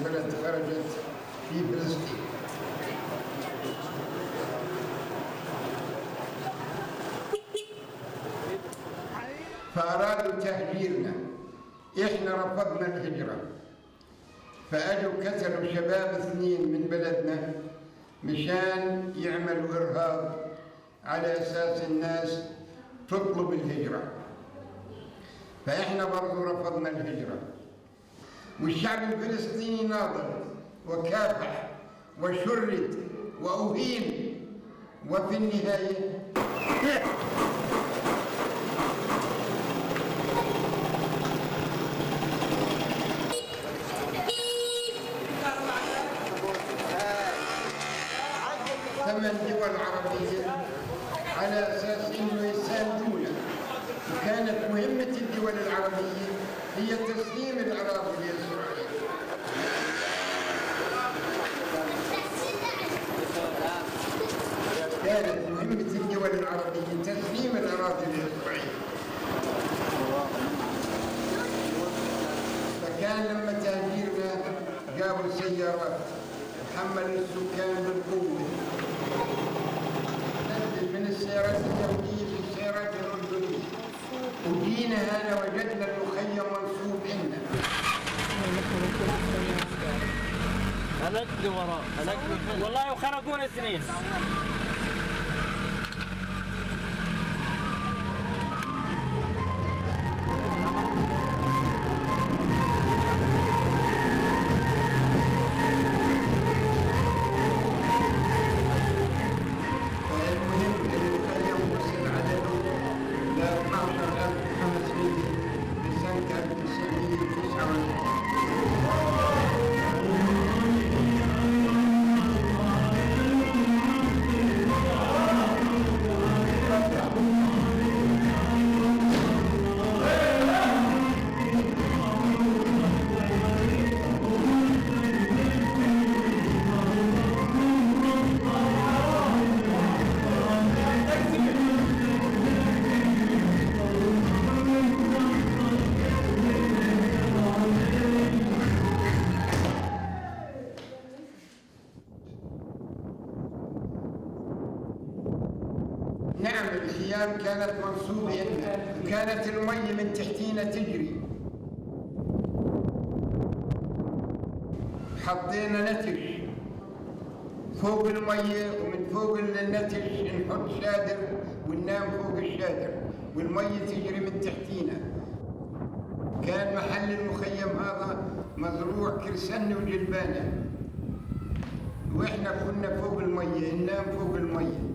البلد خرجت في فلسطين. فأرادوا تهجيرنا، إحنا رفضنا الهجرة، فأجوا كسروا شباب 2 من بلدنا مشان يعملوا إرهاب على أساس الناس تطلب الهجرة، فإحنا برضو رفضنا الهجرة. والشعب الفلسطيني ناضل وكافح وشرد وأهين، وفي النهاية ثمان دول عربية على أساس إنه يساندونا، وكانت مهمة الدول العربية هي تسليم الأراضي لإسرائيل. كانت مهمة الدول العربية تسليم الأراضي لإسرائيل. فكان لما تهجيرنا جابوا سيارات حملوا السكان بالقوة، نزل من السيارات اليهودية في السيارات الأردنية، وجينا هنا وجدنا المخيم منصوب عندنا. هنجري وراء والله وخرجونا 2. نعم، الخيام كانت منصوبة عندنا، وكانت المي من تحتينا تجري. حطينا نتج فوق المية، ومن فوق النتج نحط شادر وننام فوق الشادر، والمية تجري من تحتينا. كان محل المخيم هذا مزروع كرسن وجلبانة، واحنا كنا فوق المية ننام فوق المية.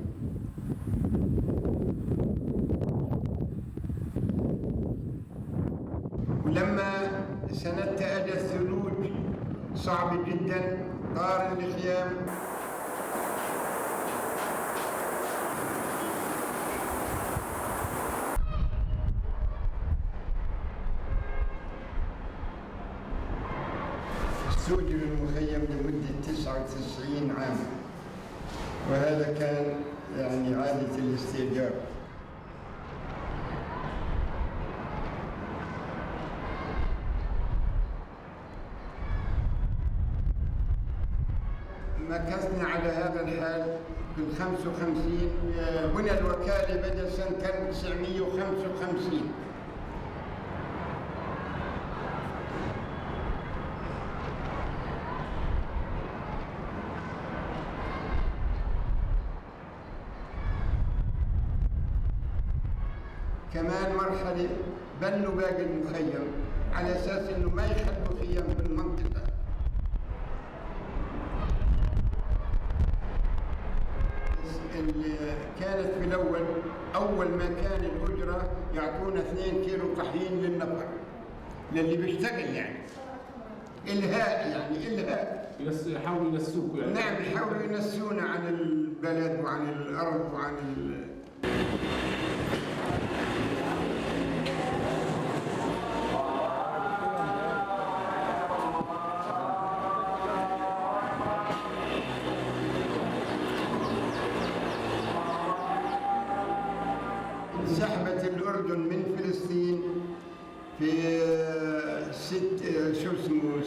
ولما سنتها اجى الثلوج صعب جدا، طار الخيام. استؤجر المخيم لمدة 99 عام، وهذا كان يعني عادة الاستئجار. مكثنا على هذا الحال في 55. بنى الوكالة بدأ سنة 1955. كمان مرحلة بنوا باقي المخيم على أساس إنه ما يخلوا خيام في المنطقة. كانت في الأول أول ما كان الأجرة يعطونا 2 كيلو طحين للنفر للي بيشتغل، يعني إلهاء، يعني إلهاء. يحاولوا ينسوكوا يعني. نعم، يحاولوا ينسونا عن البلد وعن الأرض وعن سحبت الأردن من فلسطين في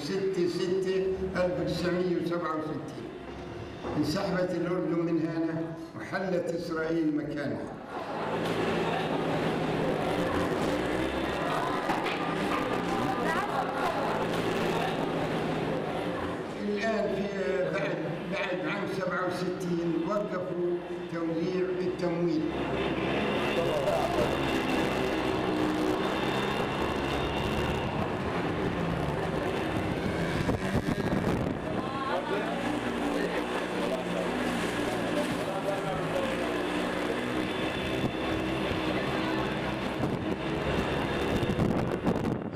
6/6/1967 انسحبت الأردن من هنا وحلت إسرائيل مكانها. الآن بعد عام 67 وقفوا توزيع التمويل.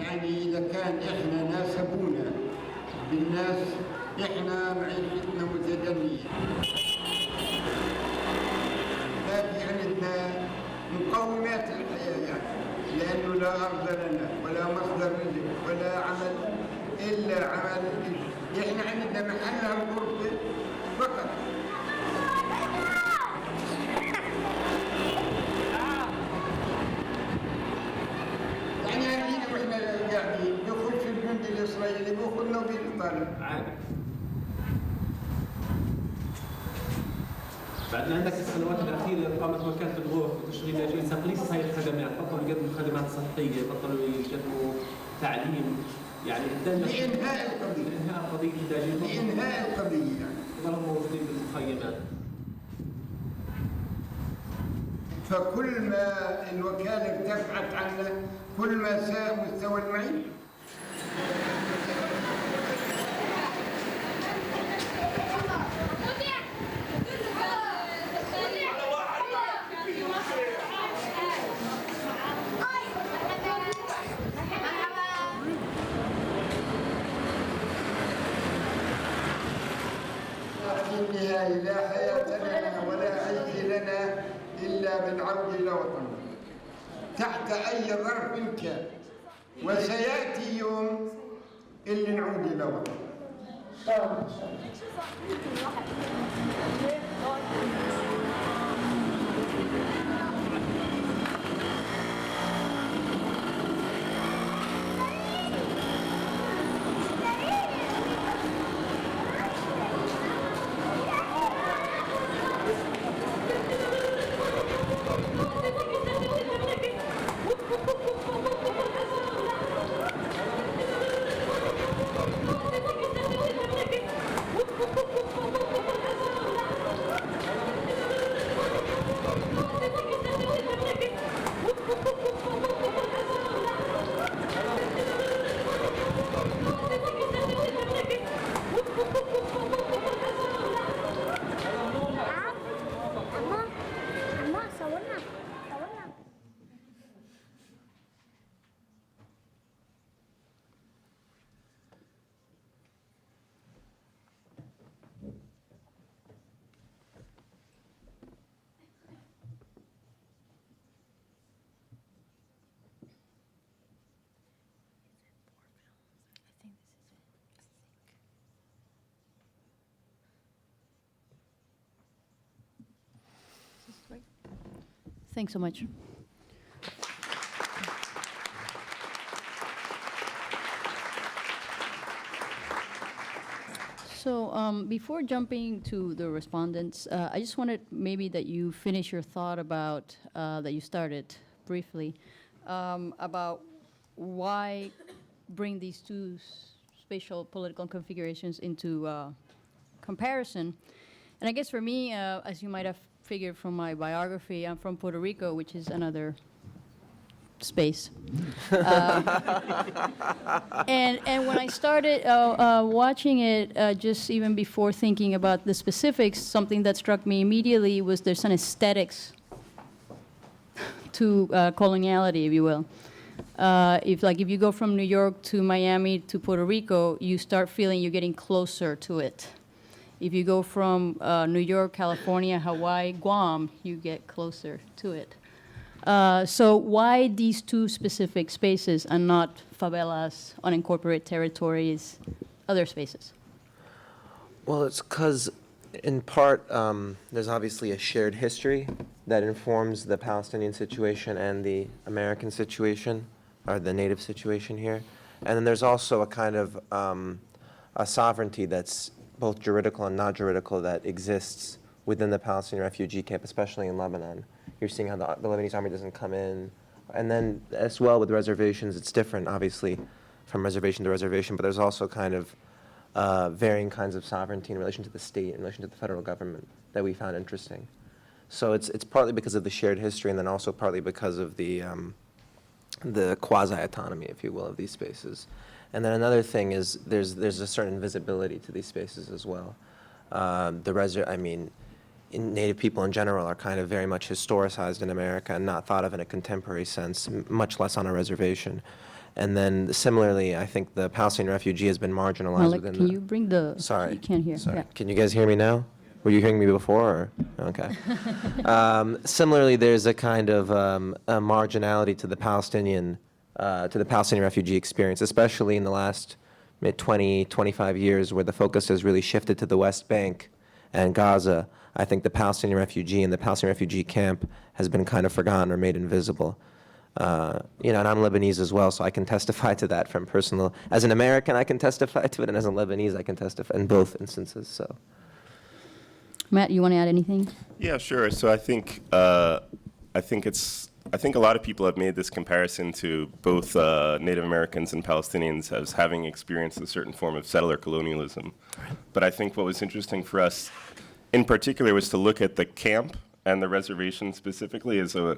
يعني إذا كان إحنا ناسبونا بالناس، إحنا معيشتنا متدنية. ما في عندنا مقومات الحياة يعني، لأنه لا أرض لنا ولا مصدر رزق ولا عمل إلا عمل الإجر. إحنا عندنا محلها الغرفة فقط. يعني الحين وإحنا قاعدين بيخش الجندي الإسرائيلي بياخذنا وبيطلع. بعدين عندك السنوات الأخيرة قامت وكالة الغرف بتشغيل لاجئين تقليص هاي الخدمات، بطلوا يقدموا خدمات صحية، بطلوا يقدموا تعليم، يعني لإنهاء قضية اللاجئين، لإنهاء القضية يعني. ظلوا موجودين بالمخيمات. فكل ما الوكالة ارتفعت عنا كل ما ساء مستوى المعيشة. في النهاية لا حياة لنا ولا عيش لنا إلا بالعودة إلى وطننا تحت أي ظرف كان، وسيأتي يوم اللي نعود إلى وطننا. Thanks so much. So before jumping to the respondents, I just wanted maybe that you finish your thought about, that you started briefly, about why bring these two spatial political configurations into comparison. And I guess for me, as you might have figured from my biography, I'm from Puerto Rico, which is another space. And when I started watching it, just even before thinking about the specifics, something that struck me immediately was there's an aesthetics to coloniality, if you will. If you go from New York to Miami to Puerto Rico, you start feeling you're getting closer to it. If you go from New York, California, Hawaii, Guam, you get closer to it. So why these two specific spaces and not favelas, unincorporated territories, other spaces? Well, it's because, in part, there's obviously a shared history that informs the Palestinian situation and the American situation, or the native situation here. And then there's also a kind of a sovereignty that's both juridical and not juridical that exists within the Palestinian refugee camp, especially in Lebanon. You're seeing how the Lebanese army doesn't come in. And then as well with reservations, it's different, obviously, from reservation to reservation, but there's also kind of varying kinds of sovereignty in relation to the state, in relation to the federal government that we found interesting. So it's partly because of the shared history, and then also partly because of the quasi-autonomy, if you will, of these spaces. And then another thing is there's a certain visibility to these spaces as well. Native people in general are kind of very much historicized in America and not thought of in a contemporary sense, much less on a reservation. And then similarly, I think the Palestinian refugee has been marginalized Malik, within can you bring the, Sorry. you can't hear. Sorry. Yeah. Can you guys hear me now? Were you hearing me before? Or? Okay. Similarly, there's a kind of a marginality to the Palestinian refugee experience, especially in the last 25 years, where the focus has really shifted to the West Bank and Gaza. I think the Palestinian refugee and the Palestinian refugee camp has been kind of forgotten or made invisible. And I'm Lebanese as well, so I can testify to that from personal. As an American, I can testify to it, and as a Lebanese, I can testify in both instances. So, Matt, you want to add anything? Yeah, sure. So I think a lot of people have made this comparison to both Native Americans and Palestinians as having experienced a certain form of settler colonialism. But I think what was interesting for us in particular was to look at the camp and the reservation specifically as a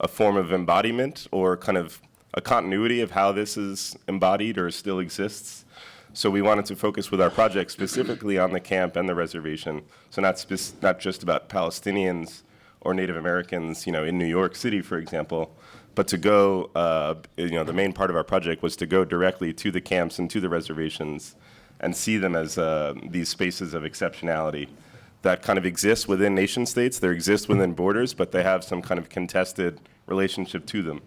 form of embodiment or kind of a continuity of how this is embodied or still exists. So we wanted to focus with our project specifically on the camp and the reservation. So not just about Palestinians or Native Americans, in New York City, for example, but to go, the main part of our project was to go directly to the camps and to the reservations and see them as these spaces of exceptionality that kind of exist within nation states. They exist within borders, but they have some kind of contested relationship to them.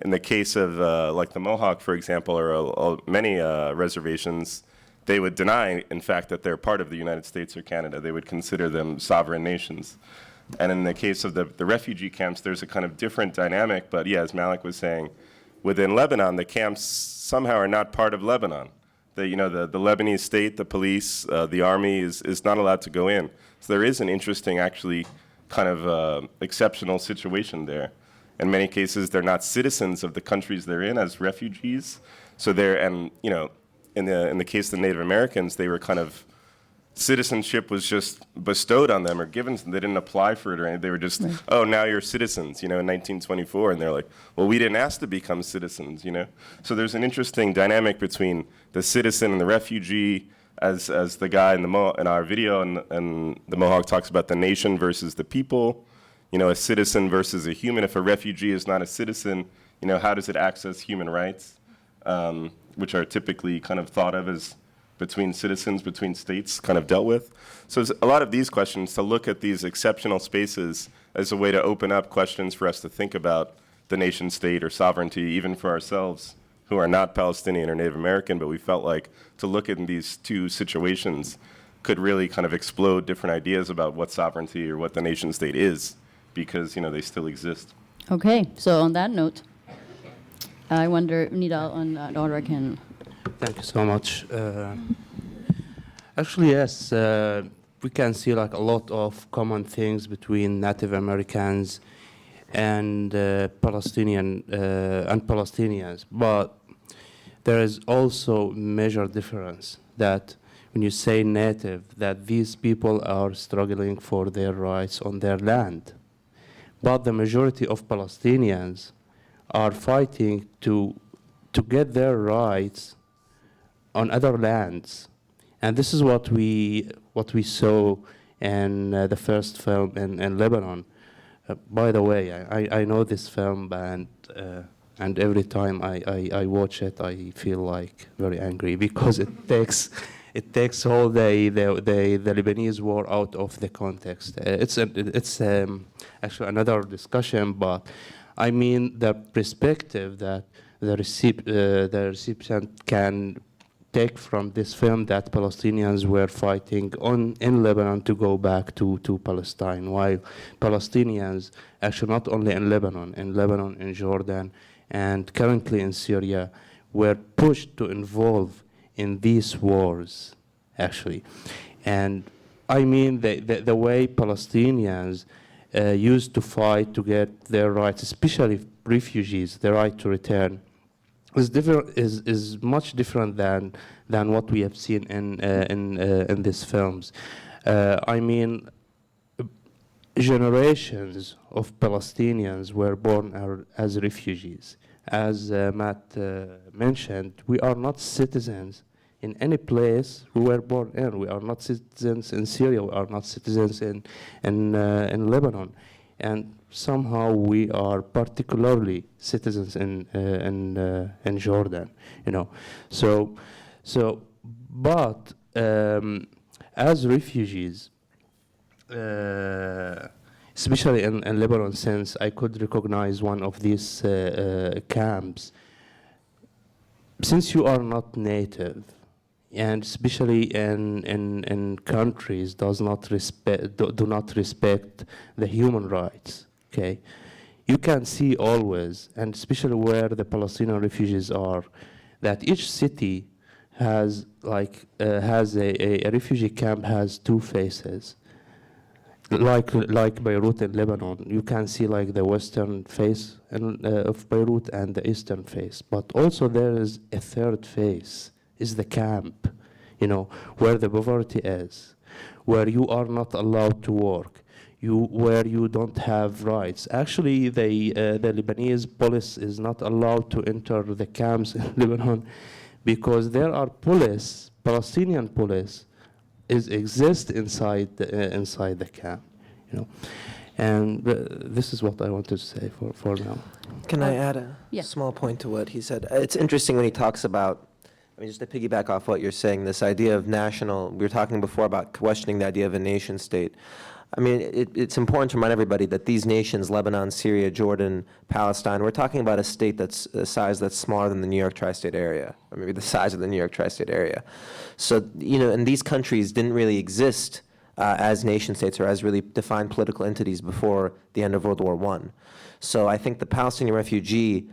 In the case of like the Mohawk, for example, or many reservations, they would deny, in fact, that they're part of the United States or Canada. They would consider them sovereign nations. And in the case of the refugee camps, there's a kind of different dynamic. But yeah, as Malik was saying, within Lebanon, the camps somehow are not part of Lebanon. The Lebanese state, the police, the army is not allowed to go in. So there is an interesting, actually, kind of exceptional situation there. In many cases, they're not citizens of the countries they're in as refugees. So in the case of the Native Americans, they were kind of, citizenship was just bestowed on them or given. They didn't apply for it or anything. They were just, oh, now you're citizens, in 1924. And they're like, well, we didn't ask to become citizens, So there's an interesting dynamic between the citizen and the refugee, as the guy in our video and the Mohawk talks about the nation versus the people, a citizen versus a human. If a refugee is not a citizen, how does it access human rights, which are typically kind of thought of as between citizens, between states, kind of dealt with. So there's a lot of these questions to look at these exceptional spaces as a way to open up questions for us to think about the nation state or sovereignty, even for ourselves who are not Palestinian or Native American, but we felt like to look at these two situations could really kind of explode different ideas about what sovereignty or what the nation state is, because they still exist. Okay, so on that note, I wonder, Nidal and Dora can. Thank you so much. Actually, yes, we can see like a lot of common things between Native Americans and Palestinians, but there is also major difference that when you say native, that these people are struggling for their rights on their land, but the majority of Palestinians are fighting to get their rights on other lands. And this is what we saw in the first film in Lebanon. By the way, I know this film, and every time I watch it, I feel like very angry because it takes all the Lebanese war out of the context. It's actually another discussion, but I mean the perspective that the recipient can take from this film, that Palestinians were fighting in Lebanon to go back to Palestine, while Palestinians, actually not only in Lebanon, in Jordan, and currently in Syria were pushed to involve in these wars, actually. And I mean the way Palestinians used to fight to get their rights, especially refugees, the right to return, is much different than what we have seen in these films. I mean, generations of Palestinians were born as refugees. As Matt mentioned, we are not citizens in any place we were born in. We are not citizens in Syria. We are not citizens in Lebanon, and somehow we are particularly citizens in Jordan. You know, but as refugees. Especially in Lebanon, since I could recognize one of these camps, since you are not native, and especially in countries do not respect the human rights, okay, you can see always, and especially where the Palestinian refugees are, that each city has a refugee camp has two faces. Like Beirut in Lebanon, you can see like the western face of Beirut and the eastern face. But also there is a third face, is the camp, you know, where the poverty is, where you are not allowed to work, where you don't have rights. Actually, the Lebanese police is not allowed to enter the camps in Lebanon because there are police, Palestinian police, exist inside the camp, you know, and this is what I wanted to say for now. Can I add a small point to what he said? It's interesting when he talks about, I mean, just to piggyback off what you're saying, this idea of national, we were talking before about questioning the idea of a nation state. I mean, it's important to remind everybody that these nations, Lebanon, Syria, Jordan, Palestine, we're talking about a state that's a size that's smaller than the New York tri-state area, or maybe the size of the New York tri-state area. So, you know, and these countries didn't really exist as nation states or as really defined political entities before the end of World War I. So I think the Palestinian refugee,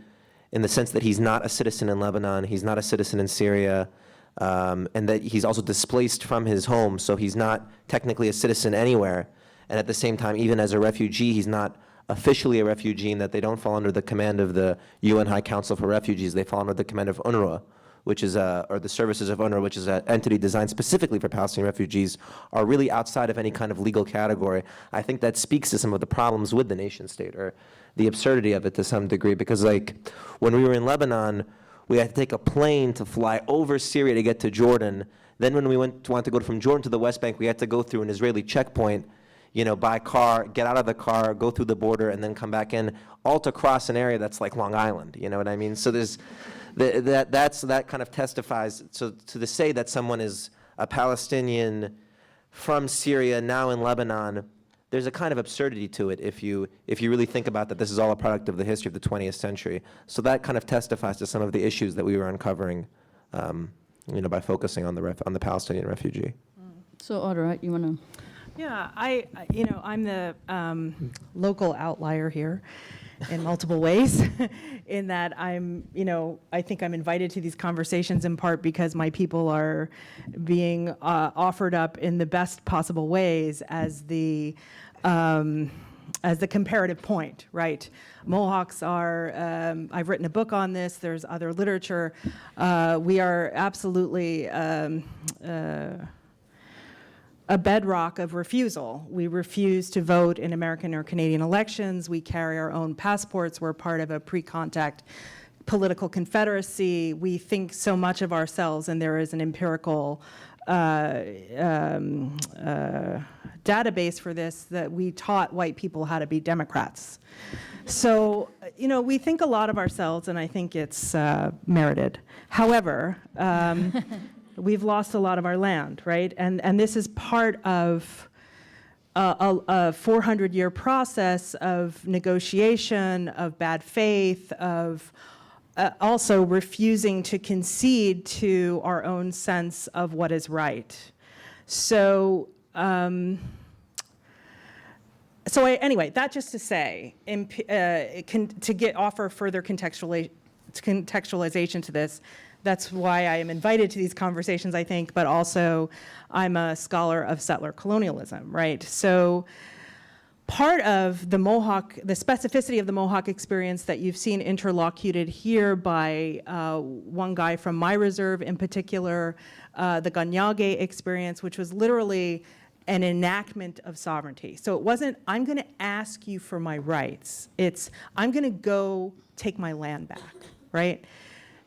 in the sense that he's not a citizen in Lebanon, he's not a citizen in Syria, and that he's also displaced from his home, so he's not technically a citizen anywhere. And at the same time, even as a refugee, he's not officially a refugee in that they don't fall under the command of the UN High Council for Refugees. They fall under the command of UNRWA, which is or the services of UNRWA, which is an entity designed specifically for Palestinian refugees, are really outside of any kind of legal category. I think that speaks to some of the problems with the nation state, or the absurdity of it to some degree, because like when we were in Lebanon, we had to take a plane to fly over Syria to get to Jordan. Then when we wanted to go from Jordan to the West Bank, we had to go through an Israeli checkpoint, you know, by car, get out of the car, go through the border, and then come back in, all to cross an area that's like Long Island, you know what I mean? So there's, that kind of testifies, so to say that someone is a Palestinian from Syria, now in Lebanon, there's a kind of absurdity to it if you really think about that this is all a product of the history of the 20th century. So that kind of testifies to some of the issues that we were uncovering, you know, by focusing on the Palestinian refugee. So, Audra, you want to? Yeah, I'm the local outlier here in multiple ways, in that I think I'm invited to these conversations in part because my people are being offered up in the best possible ways as the comparative point, right? Mohawks are, I've written a book on this, there's other literature. We are absolutely a bedrock of refusal. We refuse to vote in American or Canadian elections. We carry our own passports. We're part of a pre-contact political confederacy. We think so much of ourselves, and there is an empirical database for this, that we taught white people how to be Democrats. So, we think a lot of ourselves, and I think it's merited. However, we've lost a lot of our land, right? And this is part of a 400-year process of negotiation, of bad faith, of also refusing to concede to our own sense of what is right. So So anyway, that just to say, offer further contextualization to this. That's why I am invited to these conversations, I think, but also I'm a scholar of settler colonialism, right? So part of the specificity of the Mohawk experience that you've seen interlocuted here by one guy from my reserve in particular, the Ganyage experience, which was literally an enactment of sovereignty. So it wasn't, I'm gonna ask you for my rights. It's, I'm gonna go take my land back, right?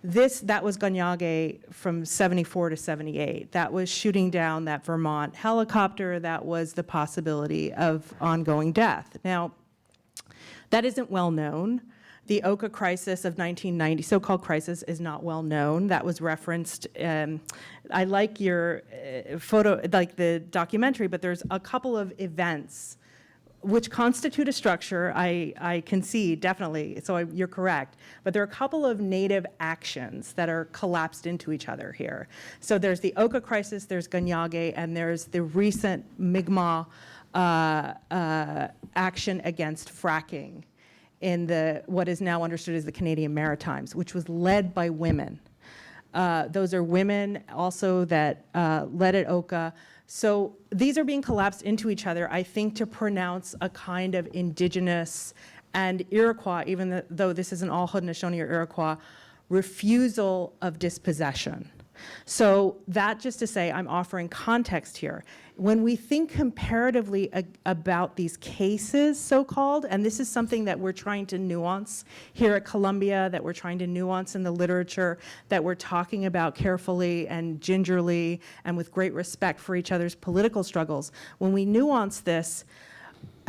That was Ganyage from 74 to 78. That was shooting down that Vermont helicopter. That was the possibility of ongoing death. Now, that isn't well known. The Oka crisis of 1990, so-called crisis, is not well known. That was referenced. I like your photo, like the documentary, but there's a couple of events which constitute a structure, I concede, definitely, so you're correct. But there are a couple of native actions that are collapsed into each other here. So there's the Oka crisis, there's Ganyage, and there's the recent Mi'kmaq action against fracking in what is now understood as the Canadian Maritimes, which was led by women. Those are women also that led at Oka. So these are being collapsed into each other, I think, to pronounce a kind of indigenous and Iroquois, even though this isn't all Haudenosaunee or Iroquois, refusal of dispossession. So that just to say, I'm offering context here. When we think comparatively about these cases, so-called, and this is something that we're trying to nuance here at Columbia, that we're trying to nuance in the literature, that we're talking about carefully and gingerly and with great respect for each other's political struggles, when we nuance this,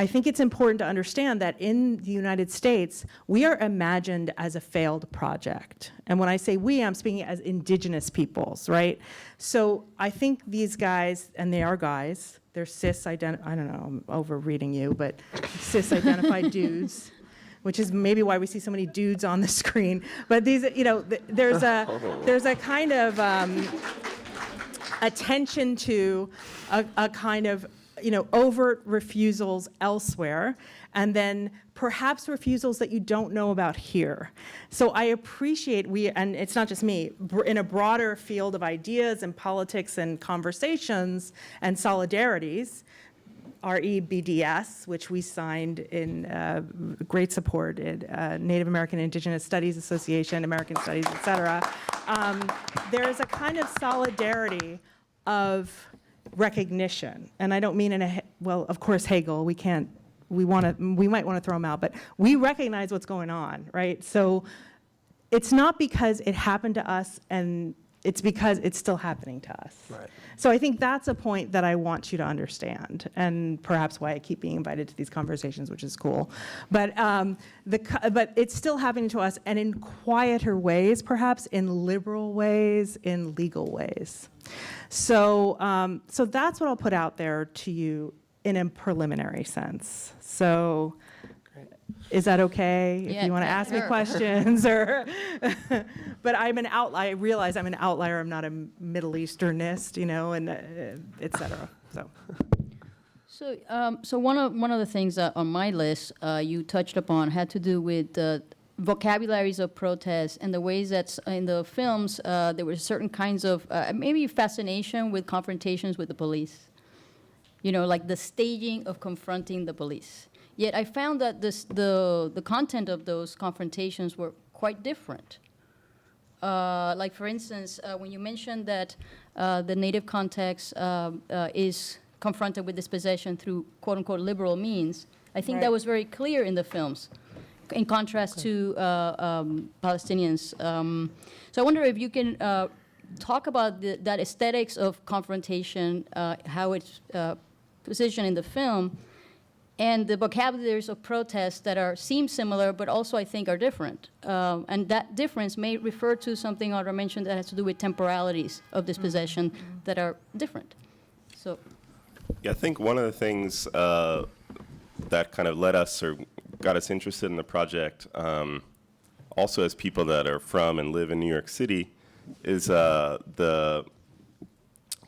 I think it's important to understand that in the United States, we are imagined as a failed project. And when I say we, I'm speaking as indigenous peoples, right? So I think these guys, and they are guys, they're I don't know, I'm over-reading you, but cis-identified dudes, which is maybe why we see so many dudes on the screen. But these, there's a kind of attention to a kind of overt refusals elsewhere, and then perhaps refusals that you don't know about here. So I appreciate and it's not just me, in a broader field of ideas and politics and conversations and solidarities, REBDS, which we signed in great support at Native American Indigenous Studies Association, American Studies, et cetera, there's a kind of solidarity of recognition, and I don't mean well, of course, Hegel, we might want to throw him out, but we recognize what's going on, right? So it's not because it happened to us, and it's because it's still happening to us. Right. So I think that's a point that I want you to understand, and perhaps why I keep being invited to these conversations, which is cool. But but it's still happening to us, and in quieter ways, perhaps in liberal ways, in legal ways. So so that's what I'll put out there to you in a preliminary sense. So. Is that okay? Yeah, if you want to ask me questions, or, but I'm an outlier. I realize I'm an outlier. I'm not a Middle Easternist, and et cetera. So one of the things on my list you touched upon had to do with the vocabularies of protest and the ways that in the films there were certain kinds of maybe fascination with confrontations with the police. Like the staging of confronting the police. Yet I found that the content of those confrontations were quite different. Like, for instance, when you mentioned that the Native context is confronted with dispossession through quote-unquote liberal means, I think that was very clear in the films, in contrast to Palestinians. So I wonder if you can talk about that aesthetics of confrontation, how it's positioned in the film, and the vocabularies of protests that seem similar, but also I think are different. And that difference may refer to something Audra mentioned that has to do with temporalities of dispossession that are different. So, yeah, I think one of the things that kind of led us or got us interested in the project, also as people that are from and live in New York City, is the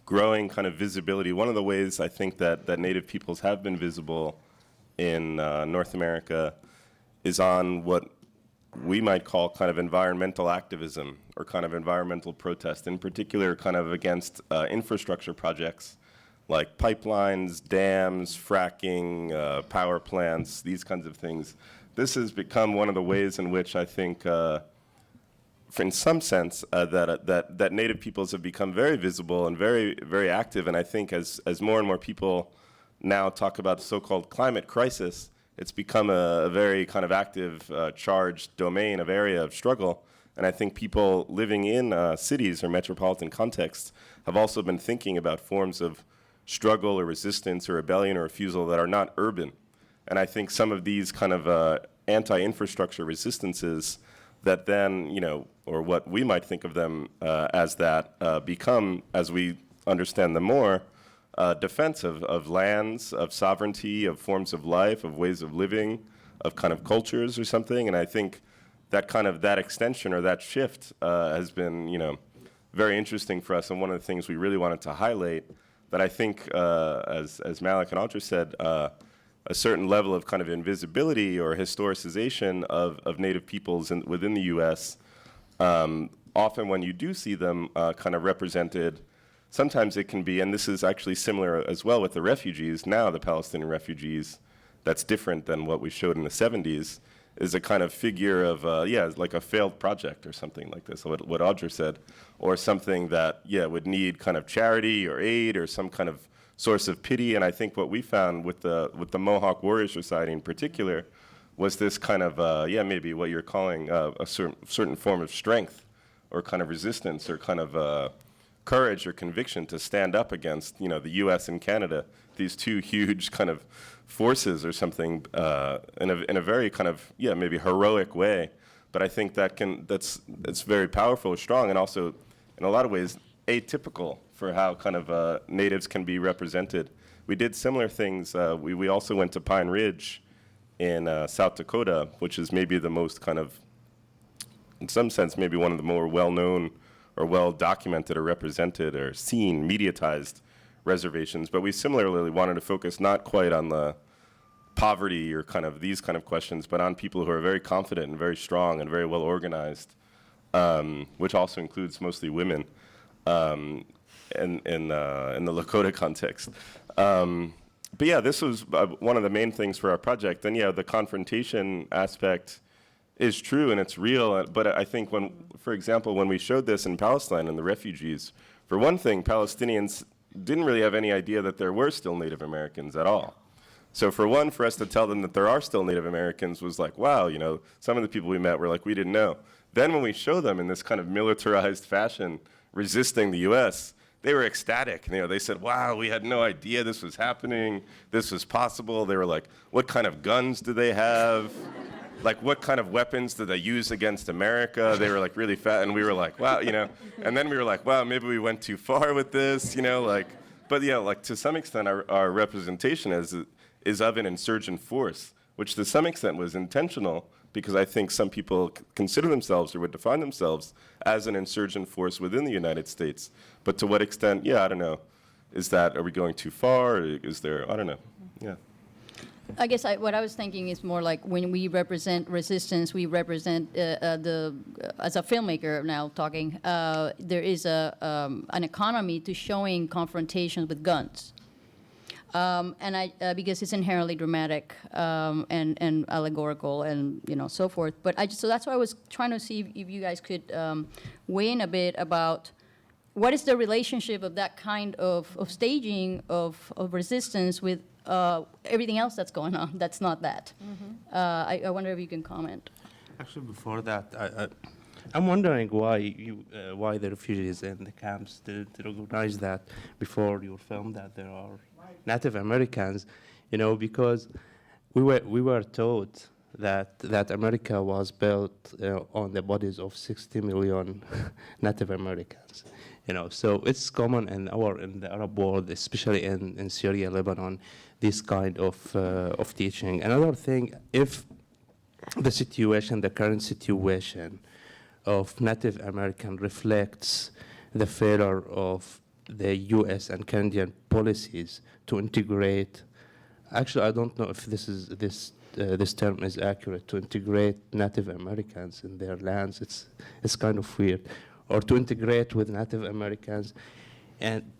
growing kind of visibility. One of the ways I think that Native peoples have been visible in North America is on what we might call kind of environmental activism or kind of environmental protest, in particular kind of against infrastructure projects like pipelines, dams, fracking, power plants, these kinds of things. This has become one of the ways in which I think, in some sense, that Native peoples have become very visible and very, very active. And I think as more and more people now talk about the so-called climate crisis, it's become a very kind of active, charged domain of area of struggle. And I think people living in cities or metropolitan contexts have also been thinking about forms of struggle or resistance or rebellion or refusal that are not urban. And I think some of these kind of anti-infrastructure resistances that then, you know, or what we might think of them as that, become, as we understand them more, defense of lands, of sovereignty, of forms of life, of ways of living, of kind of cultures or something. And I think that kind of, that extension or that shift has been, you know, very interesting for us. And one of the things we really wanted to highlight that I think, as Malik and Audra said, a certain level of kind of invisibility or historicization of Native peoples within the U.S. Often when you do see them kind of represented, sometimes it can be, and this is actually similar as well with the refugees, now the Palestinian refugees, that's different than what we showed in the 70s, is a kind of figure of, like a failed project or something like this, what Audra said, or something that, would need kind of charity or aid or some kind of source of pity. And I think what we found with the Mohawk Warrior Society in particular was this kind of, maybe what you're calling a certain form of strength or kind of resistance or kind of courage or conviction to stand up against, you know, the U.S. and Canada, these two huge kind of forces or something in a very kind of, maybe heroic way. But I think that's very powerful, strong, and also in a lot of ways atypical for how kind of natives can be represented. We did similar things. We also went to Pine Ridge in South Dakota, which is maybe the most kind of, in some sense, maybe one of the more well-known or well-documented or represented or seen, mediatized reservations. But we similarly wanted to focus not quite on the poverty or kind of these kind of questions, but on people who are very confident and very strong and very well organized, which also includes mostly women in the Lakota context. But yeah, this was one of the main things for our project. And the confrontation aspect is true and it's real. But I think for example, when we showed this in Palestine and the refugees, for one thing, Palestinians didn't really have any idea that there were still Native Americans at all. So for us to tell them that there are still Native Americans was like, wow, you know, some of the people we met were like, we didn't know. Then when we show them in this kind of militarized fashion, resisting the U.S., they were ecstatic. You know, they said, wow, we had no idea this was happening, this was possible. They were like, what kind of guns do they have? Like, what kind of weapons do they use against America? They were like really fat, and we were like, wow, you know. And then we were like, wow, maybe we went too far with this, you know, like. But like to some extent, our representation is of an insurgent force, which to some extent was intentional, because I think some people consider themselves or would define themselves as an insurgent force within the United States. But to what extent, I don't know. Are we going too far? Or is there, I don't know, I guess what I was thinking is more like when we represent resistance, we represent as a filmmaker now talking, there is an economy to showing confrontations with guns. And because it's inherently dramatic and allegorical and so forth. But so that's why I was trying to see if you guys could weigh in a bit about what is the relationship of that kind of staging of resistance with everything else that's going on. That's not that. Mm-hmm. I wonder if you can comment. Actually, before that, I'm wondering why the refugees in the camps didn't recognize that before your film that there are Native Americans, because we were taught that America was built on the bodies of 60 million Native Americans. So it's common in the Arab world, especially in Syria, Lebanon, this kind of teaching. Another thing, if the current situation of Native American reflects the failure of the U.S. and Canadian policies to integrate Actually, I don't know if this term is accurate, to integrate Native Americans in their lands. It's kind of weird, or to integrate with Native Americans.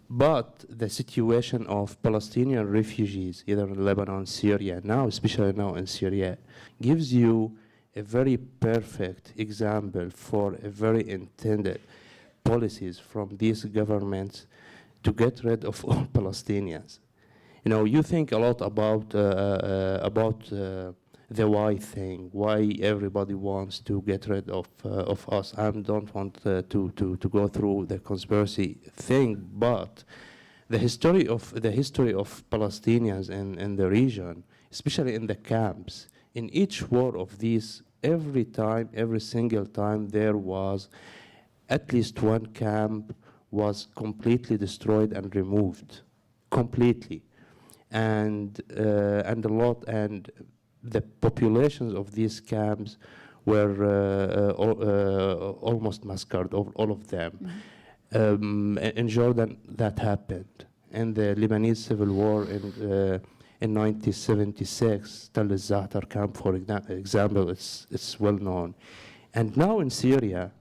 But the situation of Palestinian refugees, either in Lebanon, Syria, now, especially now in Syria, gives you a very perfect example for a very intended policies from these governments to get rid of all Palestinians. You know, you think a lot about the why thing, why everybody wants to get rid of us. I don't want to go through the conspiracy thing, but the history of Palestinians in the region, especially in the camps, in each war of these, every single time there was at least one camp was completely destroyed and removed, completely, and the populations of these camps were almost massacred, all of them. In Jordan, that happened. In the Lebanese civil war in 1976, Tal al-Za'atar camp, for example, it's well known. And now in Syria,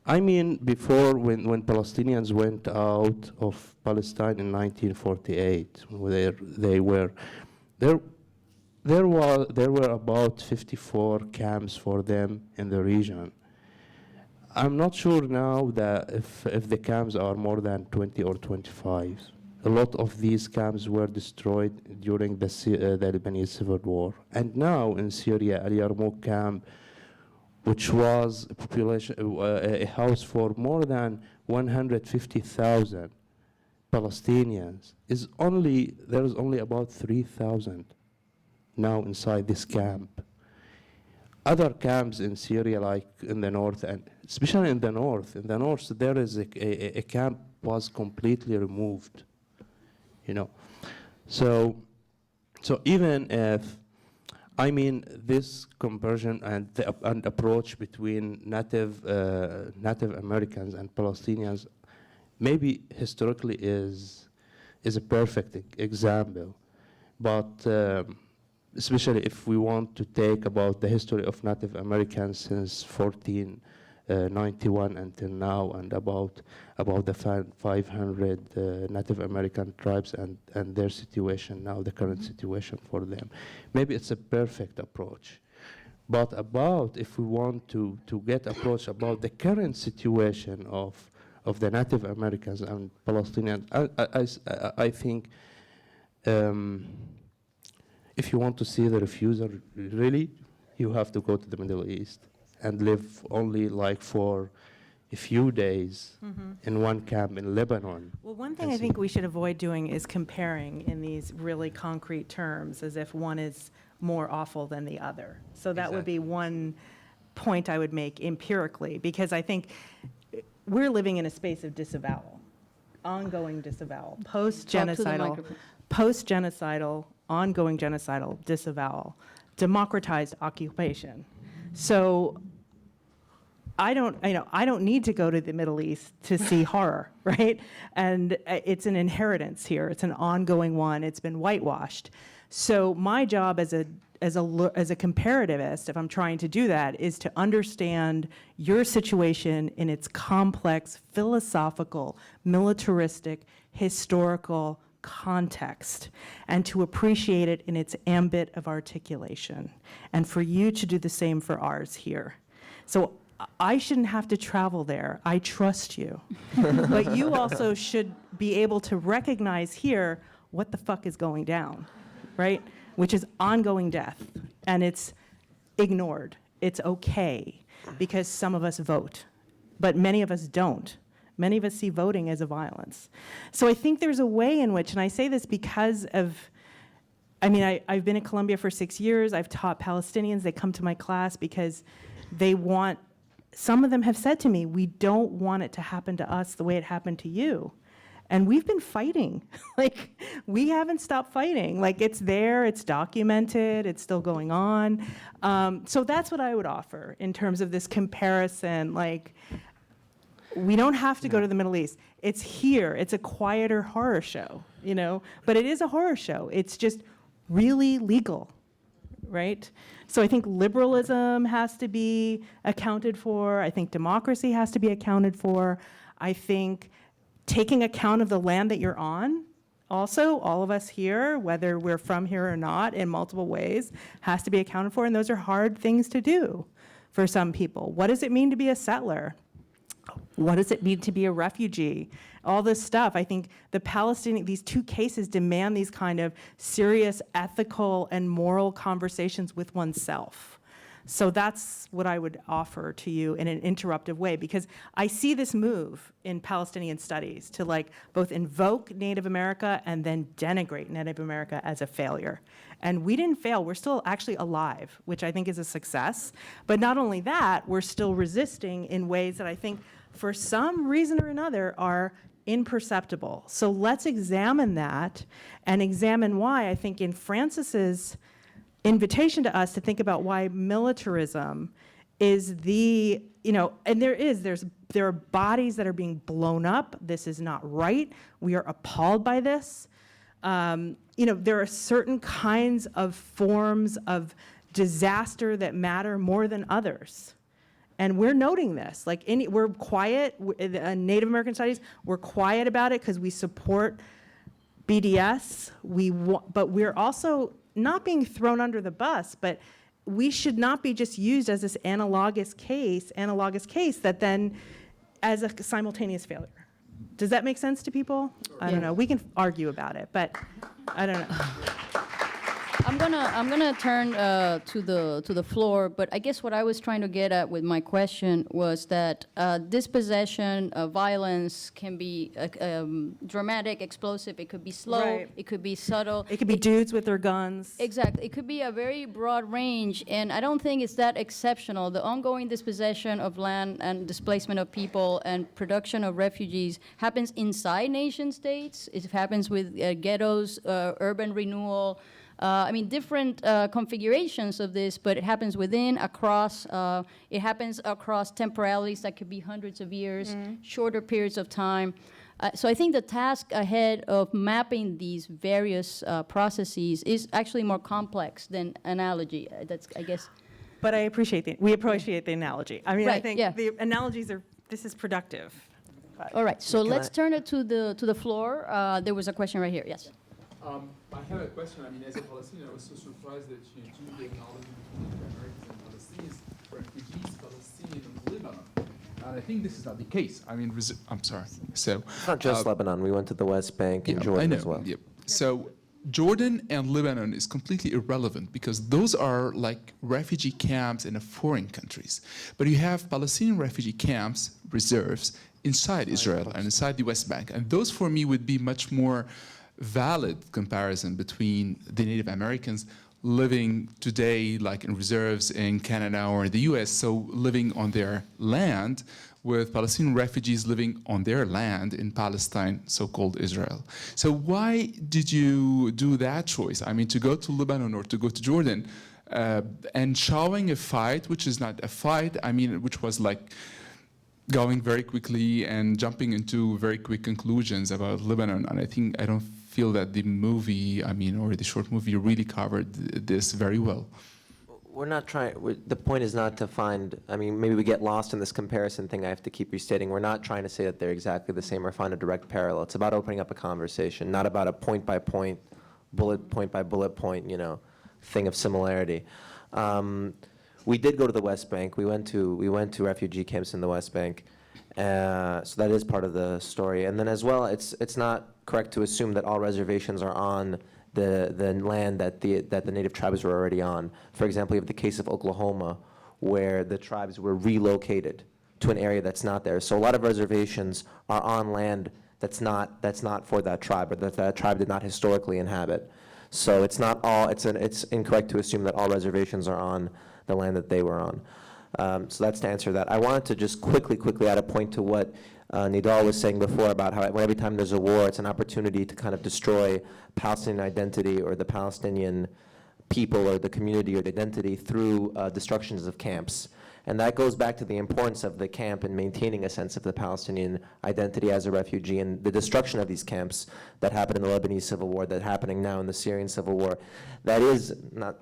I mean, before when Palestinians went out of Palestine in 1948, where there were about 54 camps for them in the region. I'm not sure now that if the camps are more than 20 or 25. A lot of these camps were destroyed during the Lebanese civil war. And now in Syria, Al Yarmouk camp, which was a population, a house for more than 150,000 Palestinians, there is only about 3,000 now inside this camp. Other camps in Syria, like in the north, and especially in the north, there is a camp was completely removed, you know. So even if, I mean, this conversion and approach between Native Americans and Palestinians, maybe historically is a perfect example, but especially if we want to take about the history of Native Americans since 1491 until now, and about the 500 Native American tribes and their situation now, the current situation for them. Maybe it's a perfect approach. But about if we want to get approach about the current situation of the Native Americans and Palestinians, I think if you want to see the refuser, really, you have to go to the Middle East and live only like for a few days in one camp in Lebanon. Well, one thing I think we should avoid doing is comparing in these really concrete terms as if one is more awful than the other. So that would be one point I would make empirically, because I think we're living in a space of disavowal, ongoing disavowal, post-genocidal, ongoing genocidal disavowal, democratized occupation. So I don't need to go to the Middle East to see horror, right? And it's an inheritance here. It's an ongoing one. It's been whitewashed. So my job as a comparativist, if I'm trying to do that, is to understand your situation in its complex, philosophical, militaristic, historical context, and to appreciate it in its ambit of articulation, and for you to do the same for ours here. So I shouldn't have to travel there. I trust you. But you also should be able to recognize here what the fuck is going down, right? Which is ongoing death, and it's ignored. It's okay, because some of us vote, but many of us don't. Many of us see voting as a violence. So I think there's a way in which, and I say this because of, I mean, I've been in Colombia for 6 years. I've taught Palestinians. They come to my class because they want, some of them have said to me, we don't want it to happen to us the way it happened to you. And we've been fighting. Like, we haven't stopped fighting. Like, it's there, it's documented, it's still going on. So that's what I would offer in terms of this comparison. Like, we don't have to go to the Middle East. It's here. It's a quieter horror show, you know? But it is a horror show. It's just really legal, right? So I think liberalism has to be accounted for. I think democracy has to be accounted for. I think taking account of the land that you're on, also, all of us here, whether we're from here or not, in multiple ways, has to be accounted for, and those are hard things to do for some people. What does it mean to be a settler? What does it mean to be a refugee? All this stuff. I think these two cases demand these kind of serious ethical and moral conversations with oneself. So that's what I would offer to you in an interruptive way, because I see this move in Palestinian studies to like both invoke Native America and then denigrate Native America as a failure. And we didn't fail, we're still actually alive, which I think is a success. But not only that, we're still resisting in ways that I think for some reason or another are imperceptible. So let's examine that and examine why. I think in Francis's invitation to us to think about why militarism is the, and there are bodies that are being blown up. This is not right. We are appalled by this. There are certain kinds of forms of disaster that matter more than others. And we're noting this. We're quiet, Native American studies, we're quiet about it because we support BDS. But we're also not being thrown under the bus, but we should not be just used as this analogous case that then as a simultaneous failure. Does that make sense to people? I don't know. We can argue about it, but I don't know. I'm gonna turn to the floor, but I guess what I was trying to get at with my question was that dispossession, violence can be dramatic, explosive. It could be slow. Right. It could be subtle. It could be dudes with their guns. Exactly. It could be a very broad range, and I don't think it's that exceptional. The ongoing dispossession of land and displacement of people and production of refugees happens inside nation states. It happens with ghettos, urban renewal. Different configurations of this, but it happens within, across, it happens across temporalities that could be hundreds of years, shorter periods of time. So I think the task ahead of mapping these various processes is actually more complex than analogy. That's, I guess. But we appreciate the analogy. I Right, think yeah. the analogies this is productive. All right, so let's turn it to the floor. There was a question right here, yes. I have a question. As a Palestinian, I was so surprised that you do the acknowledgement between Americans and Palestinians, refugees, Palestinian and Lebanon. And I think this is not the case. I'm sorry. So It's not just Lebanon. We went to the West Bank and Jordan as well. Yep. So Jordan and Lebanon is completely irrelevant because those are like refugee camps in foreign countries. But you have Palestinian refugee camps, reserves, inside Israel and inside the West Bank. And those for me would be much more valid comparison between the Native Americans living today like in reserves in Canada or the US, so living on their land, with Palestinian refugees living on their land in Palestine, so-called Israel. So why did you do that choice? To go to Lebanon or to go to Jordan and showing a fight, which is not a fight, which was like going very quickly and jumping into very quick conclusions about Lebanon. And I don't feel that the movie, or the short movie really covered this very well. We're not trying, the point is not to find, maybe we get lost in this comparison thing I have to keep restating. We're not trying to say that they're exactly the same or find a direct parallel. It's about opening up a conversation, not about a point by point, bullet point by bullet point, thing of similarity. We did go to the West Bank. We went to refugee camps in the West Bank. So that is part of the story. And then as well, it's not correct to assume that all reservations are on the land that the native tribes were already on. For example, you have the case of Oklahoma, where the tribes were relocated to an area that's not there. So a lot of reservations are on land that's not for that tribe, or that tribe did not historically inhabit. So it's not all. It's incorrect to assume that all reservations are on the land that they were on. So that's to answer that. I wanted to just quickly add a point to what Nidal was saying before about how every time there's a war, it's an opportunity to kind of destroy Palestinian identity or the Palestinian people or the community or the identity through destructions of camps. And that goes back to the importance of the camp in maintaining a sense of the Palestinian identity as a refugee, and the destruction of these camps that happened in the Lebanese Civil War, that happening now in the Syrian Civil War. That is not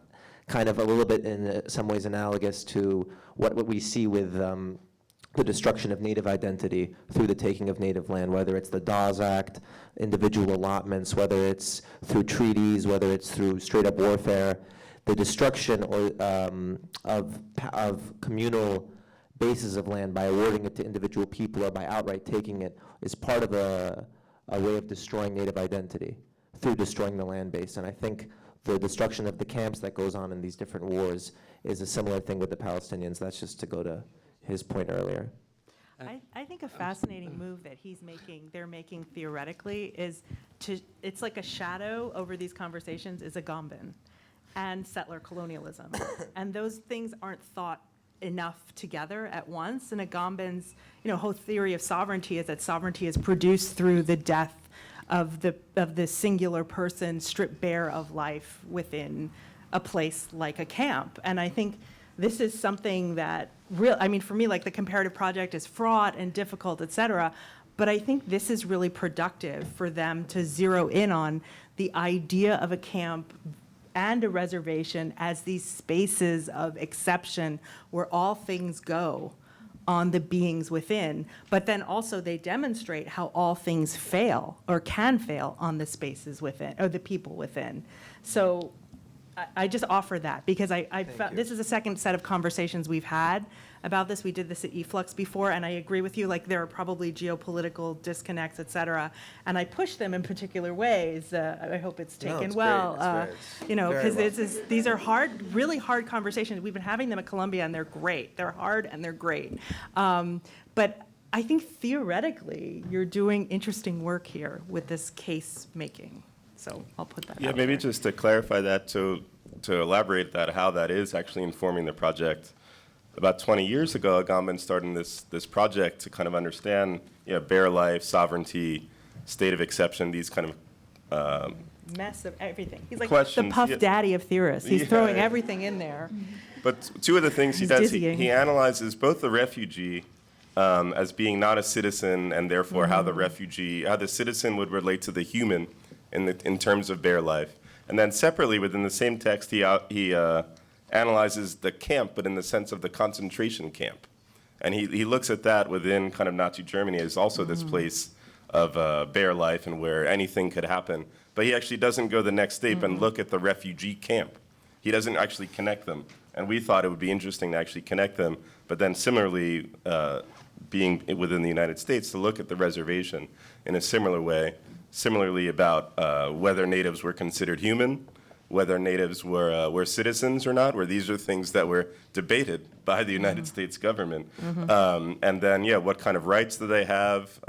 kind of a little bit in some ways analogous to what we see with the destruction of native identity through the taking of native land, whether it's the Dawes Act, individual allotments, whether it's through treaties, whether it's through straight-up warfare. The destruction of communal bases of land by awarding it to individual people or by outright taking it is part of a way of destroying native identity through destroying the land base. And I think the destruction of the camps that goes on in these different wars is a similar thing with the Palestinians. That's just to go to his point earlier. I think a fascinating move that they're making theoretically is it's like a shadow over these conversations is Agamben and settler colonialism. And those things aren't thought enough together at once. And Agamben's whole theory of sovereignty is that sovereignty is produced through the death of the singular person stripped bare of life within a place like a camp. And I think this is something that for me, like the comparative project is fraught and difficult, et cetera, but I think this is really productive for them to zero in on the idea of a camp and a reservation as these spaces of exception where all things go on the beings within, but then also they demonstrate how all things fail or can fail on the spaces within, or the people within. So I just offer that because I felt this is the second set of conversations we've had about this. We did this at eFlux before, and I agree with you, like there are probably geopolitical disconnects, et cetera, and I push them in particular ways. I hope it's taken well. Because these are really hard conversations. We've been having them at Columbia, and they're great. They're hard, and they're great. But I think theoretically, you're doing interesting work here with this case making. So I'll put that out maybe there. just to clarify that, to elaborate that, how that is actually informing the project. About 20 years ago, Agamben started this project to kind of understand bare life, sovereignty, state of exception, these kind of mess of everything. He's like questions. The Puff Daddy of theorists. He's throwing everything in there. But two of the things he does, dizzying. he analyzes both the refugee as being not a citizen, and therefore how the citizen would relate to the human in terms of bare life. And then separately within the same text, he analyzes the camp, but in the sense of the concentration camp. And he looks at that within kind of Nazi Germany as also this place of bare life and where anything could happen. But he actually doesn't go the next step and look at the refugee camp. He doesn't actually connect them. And we thought it would be interesting to actually connect them, but then similarly, being within the United States, to look at the reservation in a similar way, similarly about whether natives were considered human, whether natives were citizens or not, where these are things that were debated by the United States government. And then, what kind of rights do they have,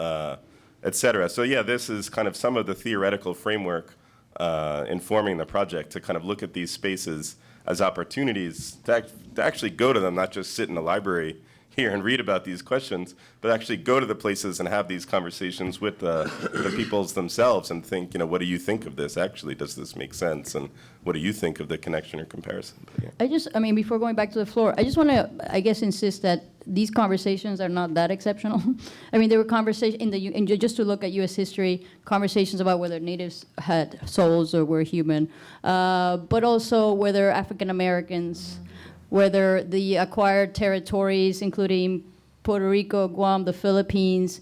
et cetera. So this is kind of some of the theoretical framework informing the project, to kind of look at these spaces as opportunities to actually go to them, not just sit in a library here and read about these questions, but actually go to the places and have these conversations with the peoples themselves and think, what do you think of this? Actually, does this make sense? And what do you think of the connection or comparison? Before going back to the floor, I just want to, insist that these conversations are not that exceptional. There were conversations just to look at U.S. history, conversations about whether natives had souls or were human, but also whether African Americans, whether the acquired territories, including Puerto Rico, Guam, the Philippines.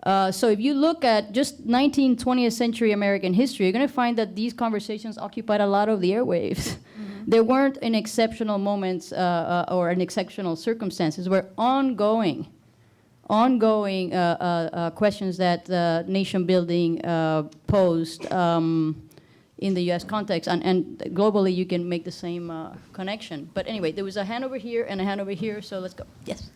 So if you look at just 19th, 20th century American history, you're going to find that these conversations occupied a lot of the airwaves. There weren't in exceptional moments or in exceptional circumstances. Were ongoing questions that nation building posed in the U.S. context, and globally you can make the same connection. But anyway, there was a hand over here and a hand over here, so let's go. Yes.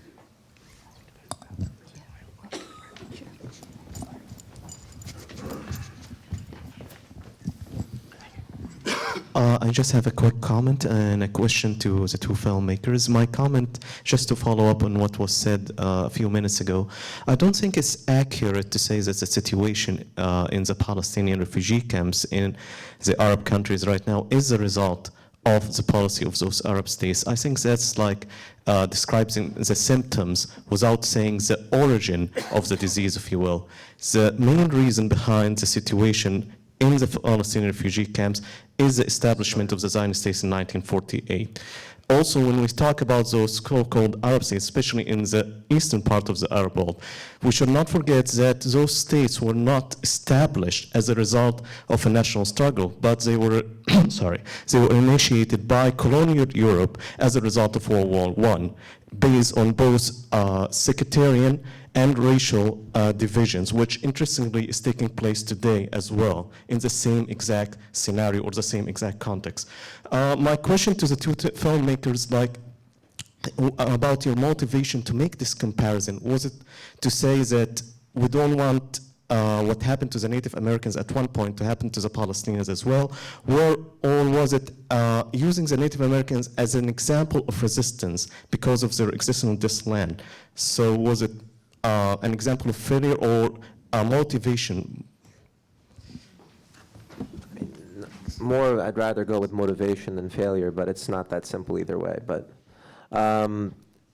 I just have a quick comment and a question to the two filmmakers. My comment, just to follow up on what was said a few minutes ago, I don't think it's accurate to say that the situation in the Palestinian refugee camps in the Arab countries right now is the result of the policy of those Arab states. I think that's like describing the symptoms without saying the origin of the disease, if you will. The main reason behind the situation in the Palestinian refugee camps is the establishment of the Zionist states in 1948. Also, when we talk about those so-called Arab states, especially in the eastern part of the Arab world, we should not forget that those states were not established as a result of a national struggle, but they were, they were initiated by colonial Europe as a result of World War I, based on both sectarian and racial divisions, which interestingly is taking place today as well in the same exact scenario or the same exact context. My question to the two filmmakers, like, about your motivation to make this comparison, was it to say that we don't want what happened to the Native Americans at one point to happen to the Palestinians as well, or was it using the Native Americans as an example of resistance because of their existence on this land? So was it an example of failure or motivation? More, I'd rather go with motivation than failure, but it's not that simple either way. But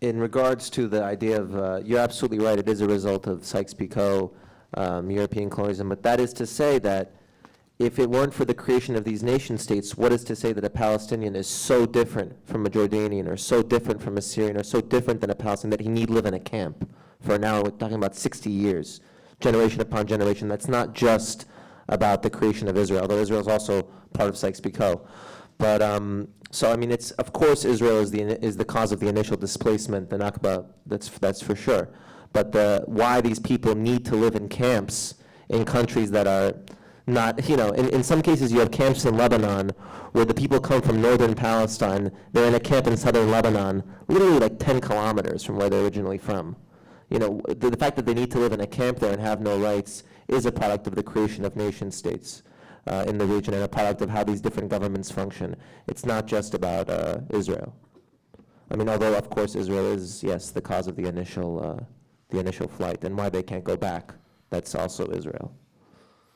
in regards to the idea of, you're absolutely right, it is a result of Sykes-Picot, European colonialism, but that is to say that if it weren't for the creation of these nation states, what is to say that a Palestinian is so different from a Jordanian or so different from a Syrian or so different than a Palestinian that he need live in a camp for now? We're talking about 60 years, generation upon generation. That's not just about the creation of Israel, although Israel is also part of Sykes-Picot. But so I mean, it's, of course, Israel is the cause of the initial displacement, the Nakba. That's for sure. But why these people need to live in camps in countries that are not, you know, in some cases you have camps in Lebanon where the people come from northern Palestine. They're in a camp in southern Lebanon, literally like 10 kilometers from where they're originally from. You know, the fact that they need to live in a camp there and have no rights is a product of the creation of nation states in the region and a product of how these different governments function. It's not just about Israel. I mean, although of course Israel is, yes, the cause of the initial flight and why they can't go back. That's also Israel.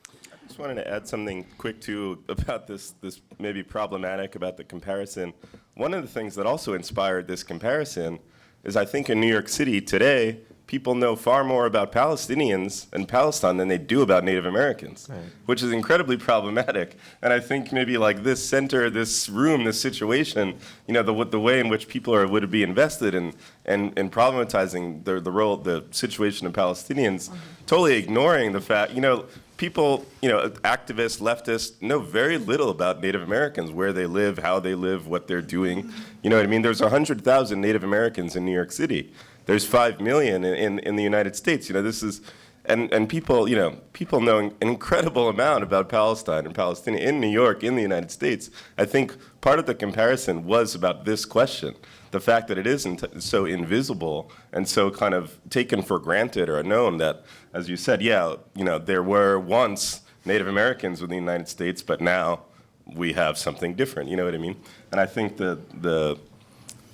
I just wanted to add something quick too about this maybe problematic about the comparison. One of the things that also inspired this comparison is I think in New York City today, people know far more about Palestinians and Palestine than they do about Native Americans, right, which is incredibly problematic. And I think maybe like this center, this room, this situation, you know, the way in which people would be invested in problematizing the role, the situation of Palestinians, totally ignoring the fact, you know, people, you know, activists, leftists know very little about Native Americans, where they live, how they live, what they're doing. You know what I mean? There's 100,000 Native Americans in New York City. There's 5 million in the United States. You know, this is, and people, you know, people know an incredible amount about Palestine and Palestine in New York, in the United States. I think part of the comparison was about this question, the fact that it isn't so invisible and so kind of taken for granted or known that, as you said, yeah, you know, there were once Native Americans in the United States, but now we have something different. You know what I mean? And I think the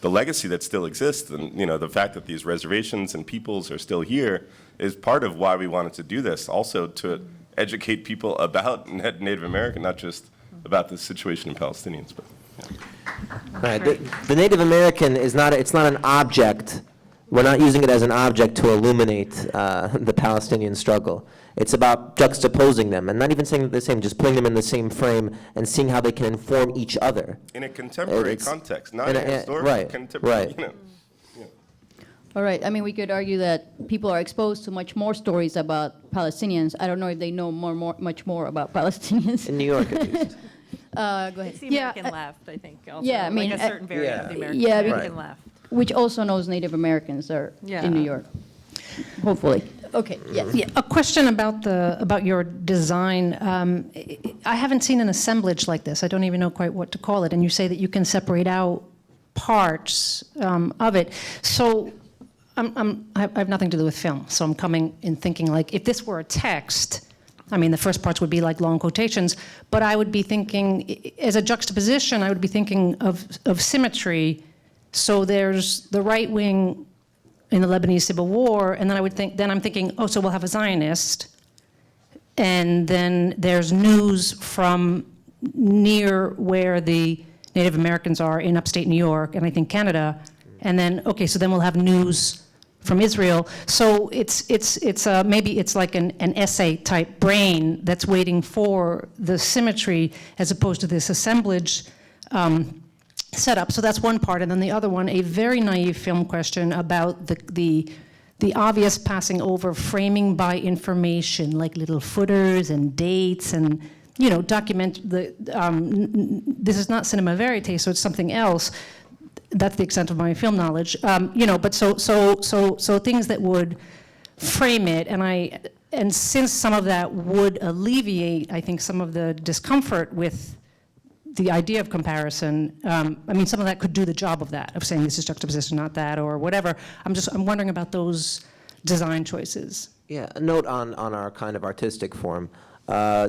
legacy that still exists, and you know, the fact that these reservations and peoples are still here, is part of why we wanted to do this. Also to educate people about Native American, not just about the situation in Palestinians. But yeah. Right. The Native American is not. It's not an object. We're not using it as an object to illuminate the Palestinian struggle. It's about juxtaposing them, and not even saying the same, just putting them in the same frame and seeing how they can inform each other. In a contemporary context, not in a historical, right, contemporary, right. you know. Yeah. All right. I mean, we could argue that people are exposed to much more stories about Palestinians. I don't know if they know much more about Palestinians. In New York, at least. Go ahead. It's the American left, I think. Also. Yeah, I mean, like a certain variant of the American, yeah, American left. Which also knows Native Americans are Yeah. in New York. Hopefully. Okay, yes. Yeah, a question about your design. I haven't seen an assemblage like this. I don't even know quite what to call it. And you say that you can separate out parts of it. So I have nothing to do with film. So I'm coming in thinking like, if this were a text, I mean, the first parts would be like long quotations, but I would be thinking, as a juxtaposition, I would be thinking of symmetry. So there's the right wing in the Lebanese Civil War, and then I'm thinking, oh, so we'll have a Zionist, and then there's news from near where the Native Americans are in upstate New York, and I think Canada, and then, okay, so then we'll have news from Israel. So maybe it's like an essay-type brain that's waiting for the symmetry as opposed to this assemblage setup. So that's one part. And then the other one, a very naive film question about the obvious passing over, framing by information, like little footers and dates and, you know, document the, this is not cinema verite, so it's something else. That's the extent of my film knowledge, you know. But so things that would frame it, and since some of that would alleviate, I think, some of the discomfort with the idea of comparison. I mean, some of that could do the job of that, of saying this is juxtaposition, not that, or whatever. I'm wondering about those design choices. Yeah, a note on our kind of artistic form.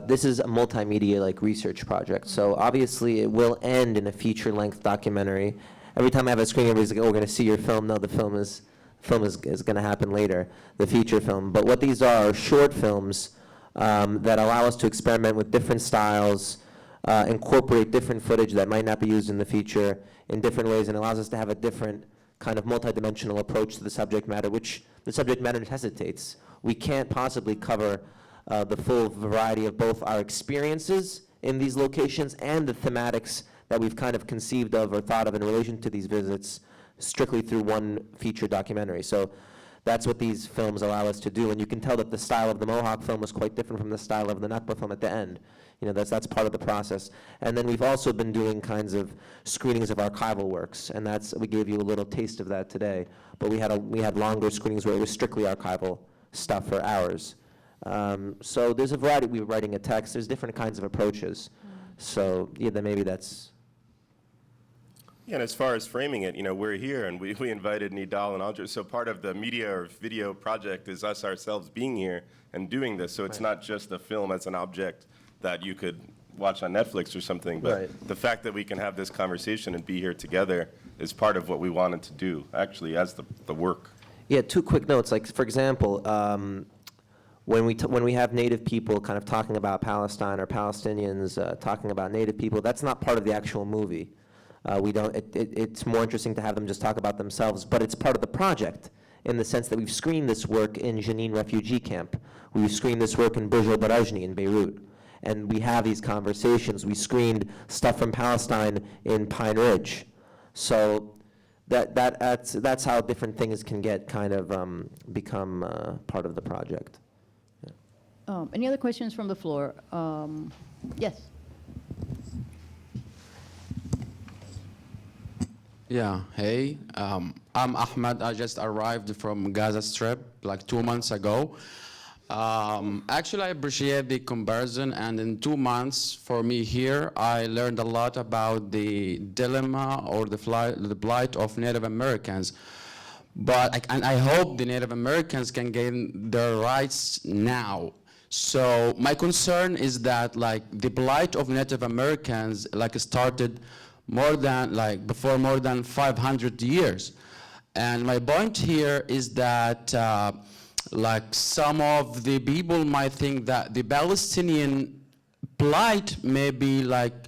This is a multimedia like research project, so obviously it will end in a feature-length documentary. Every time I have a screening, everybody's like, oh, we're going to see your film. No, the film is going to happen later, the feature film. But what these are short films that allow us to experiment with different styles, incorporate different footage that might not be used in the feature in different ways, and allows us to have a different kind of multidimensional approach to the subject matter, which the subject matter necessitates. We can't possibly cover the full variety of both our experiences in these locations and the thematics that we've kind of conceived of or thought of in relation to these visits strictly through one feature documentary. So that's what these films allow us to do, and you can tell that the style of the Mohawk film was quite different from the style of the Nakba film at the end. You know, that's part of the process. And then we've also been doing kinds of screenings of archival works, and we gave you a little taste of that today. But we had longer screenings where it was strictly archival stuff for hours. So there's a variety. We were writing a text. There's different kinds of approaches. So yeah, then maybe that's. Yeah, and as far as framing it, you know, we're here and we invited Nidal and Andre. So part of the media or video project is us ourselves being here and doing this. So it's not just a film as an object that you could watch on Netflix or something, but the fact that we can have this conversation and be here together is part of what we wanted to do, actually, as the work. Yeah, two quick notes. Like, for example, when we have Native people kind of talking about Palestine or Palestinians talking about Native people, that's not part of the actual movie. It's more interesting to have them just talk about themselves, but it's part of the project in the sense that we've screened this work in Jenin refugee camp. We've screened this work in Burj al-Barajni in Beirut. And we have these conversations. We screened stuff from Palestine in Pine Ridge. So that's how different things can get kind of become part of the project. Yeah. Any other questions from the floor? Yes. Yeah, hey, I'm Ahmed. I just arrived from Gaza Strip like 2 months ago. Actually, I appreciate the comparison, and in 2 months for me here, I learned a lot about the dilemma or the plight of Native Americans. But I hope the Native Americans can gain their rights now. So my concern is that like the plight of Native Americans like started before more than 500 years. And my point here is that like some of the people might think that the Palestinian plight may be like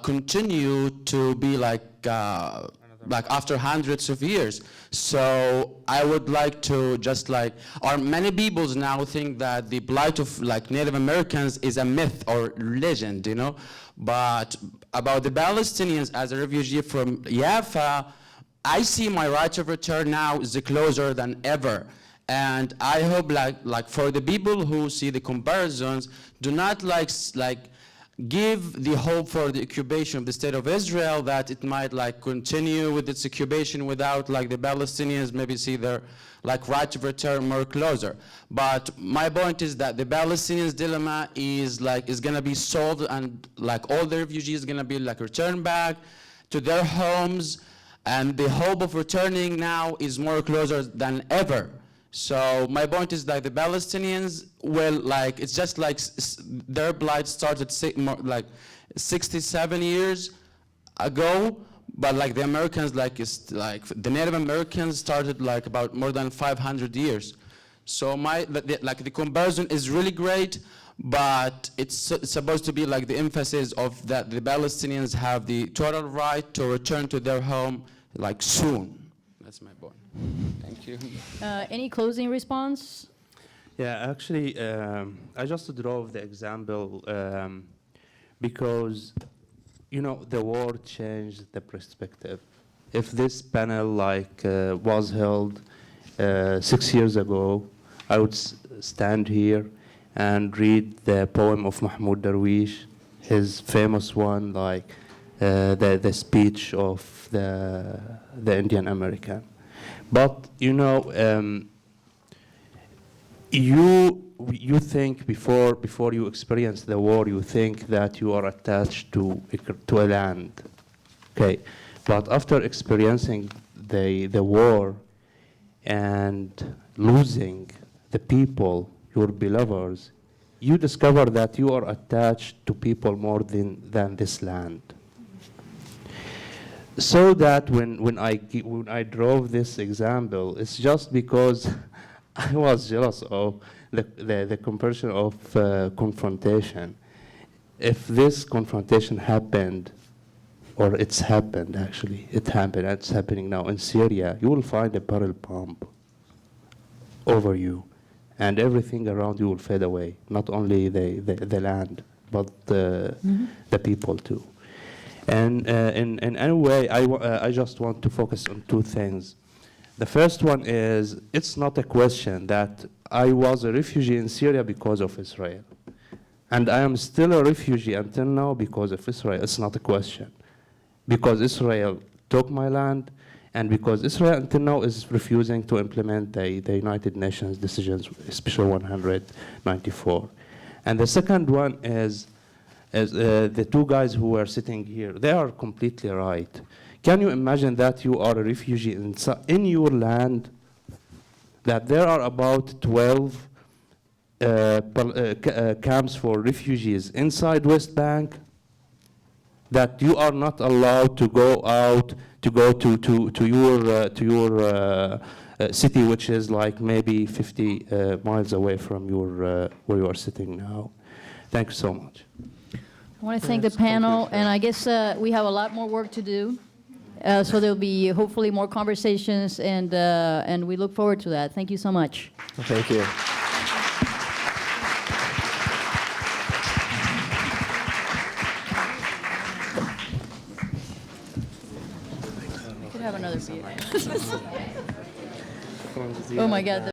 continue to be like after hundreds of years. So I would like to just or many people now think that the plight of like Native Americans is a myth or legend, you know. But about the Palestinians as a refugee from Jaffa, I see my right of return now is closer than ever. And I hope like for the people who see the comparisons, do not like give the hope for the occupation of the state of Israel that it might like continue with its occupation without like the Palestinians maybe see their like right of return more closer. But my point is that the Palestinians' dilemma is gonna be solved, and like all the refugees gonna be like returned back to their homes, and the hope of returning now is more closer than ever. So my point is that the Palestinians will it's just like their plight started 67 years ago, but like the Americans the Native Americans started like about more than 500 years. So the comparison is really great, but it's supposed to be like the emphasis of that the Palestinians have the total right to return to their home like soon. That's my point. Thank you. Any closing response? Yeah, actually, I just drove the example because, you know, the war changed the perspective. If this panel was held 6 years ago, I would stand here and read the poem of Mahmoud Darwish, his famous one, like the speech of the Indian American. But you know, you think before you experience the war, you think that you are attached to a land, okay? But after experiencing the war and losing the people, your beloveds, you discover that you are attached to people more than this land. So that when I drove this example, it's just because I was jealous of the comparison of confrontation. If this confrontation happened, or it's happened actually, it happened, it's happening now in Syria, you will find a barrel bomb over you, and everything around you will fade away, not only the land, but the people too. And in any way, I just want to focus on two things. The first one is, it's not a question that I was a refugee in Syria because of Israel. And I am still a refugee until now because of Israel. It's not a question. Because Israel took my land, and because Israel until now is refusing to implement the United Nations decisions, especially 194. And the second one is the two guys who are sitting here, they are completely right. Can you imagine that you are a refugee in your land, that there are about 12 camps for refugees inside West Bank, that you are not allowed to go out, to go to your city, which is like maybe 50 miles away from your where you are sitting now. Thank you so much. I want to thank the panel, and I guess we have a lot more work to do. So there'll be hopefully more conversations, and we look forward to that. Thank you so much. Thank you. We could have another beer. Oh my God.